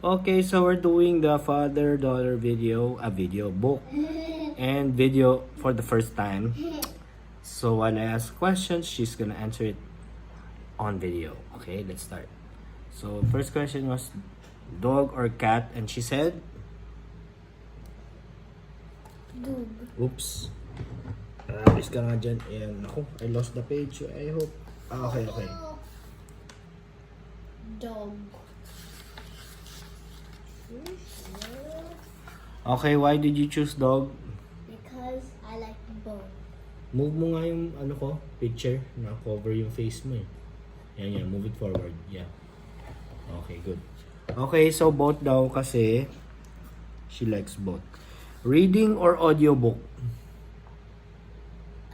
Okay, so we're doing the father-daughter video, a video book, and video for the first time. So when I ask questions, she's gonna answer it on video. Okay, let's start. So first question was dog or cat, and she said, Dog. oops. Please ka nga dyan. Ayan, ako, I lost the page. I hope. Okay. Dog. Okay, why did you choose dog? Because I like both. Move mo nga yung picture na cover yung face mo eh. Yan, move it forward. Yeah. Okay, good. Okay, so both daw kasi she likes both. Reading or audiobook?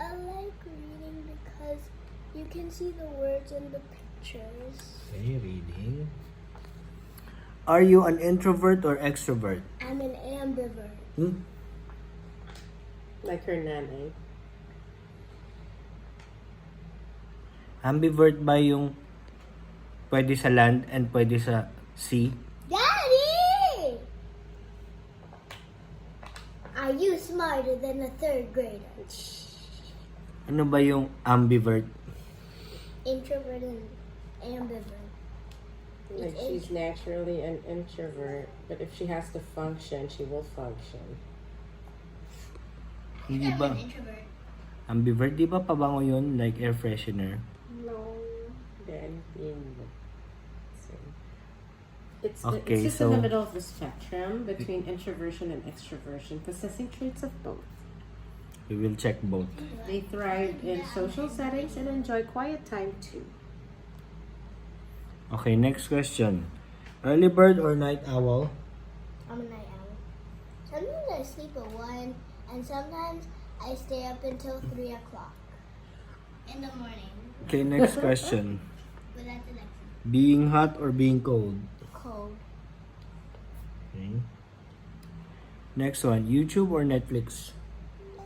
I like reading because you can see the words in the pictures. Okay, reading. Are you an introvert or extrovert? I'm an ambivert. Like her nanay. Ambivert ba yung pwede sa land and pwede sa sea? Daddy! Are you smarter than a third grader? Ano ba yung ambivert? Introvert and ambivert. Like she's naturally an introvert, but if she has to function, she will function. Hindi ba? Introvert. Ambivert, di ba pabango yun? Like air freshener? No. Then it's Okay, just so- in the middle of the spectrum between introversion and extroversion, possessing traits of both. We will check both. They thrive in social settings and enjoy quiet time too. Okay, next question. Early bird or night owl? I'm a night owl. Sometimes I sleep at 1, and sometimes I stay up until 3 o'clock in the morning. Okay, next question. But that's the next one. Being hot or being cold? Cold. Okay. Next one. YouTube or Netflix?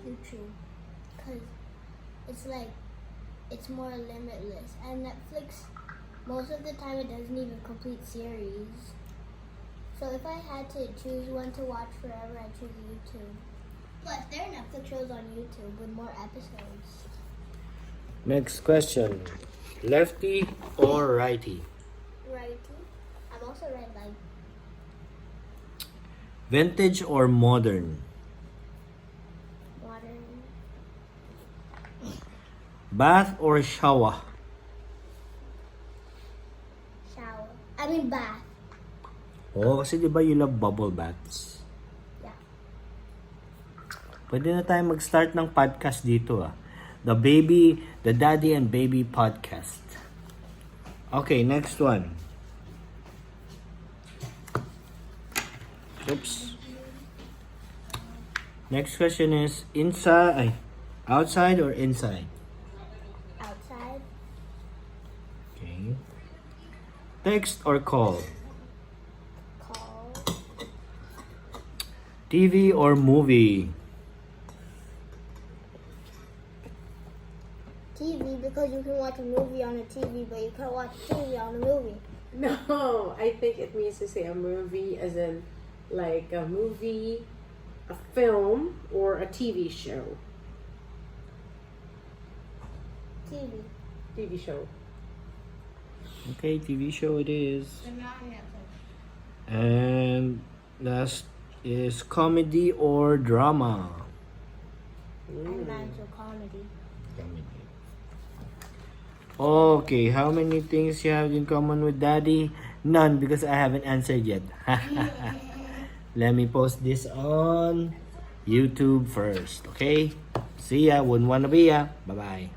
YouTube. Because it's more limitless. And Netflix, most of the time it doesn't even complete series. So if I had to choose one to watch forever, I'd choose YouTube. But there are Netflix shows on YouTube with more episodes. Next question. Lefty or righty? Righty. I'm also right leg. Vintage or modern? Modern. Bath or shower? Shower. I mean bath. Oh, kasi di ba you love bubble baths? Yeah. Pwede na tayo mag-start ng podcast dito ah. The Daddy and Baby Podcast. Okay, next one. Oops. Next question is outside or inside? Outside. Okay. Text or call? Call. TV or movie? TV, because you can watch a movie on a TV, but you can't watch TV on a movie. No, I think it means to say a movie as in like a movie, a film, or a TV show. TV. TV show. Okay, TV show it is. But not Netflix. And last is comedy or drama? I'm not into comedy. Comedy. Okay, how many things you have in common with Daddy? None, because I haven't answered yet. Let me post this on YouTube first, okay? See ya, wouldn't wanna be ya. Bye-bye.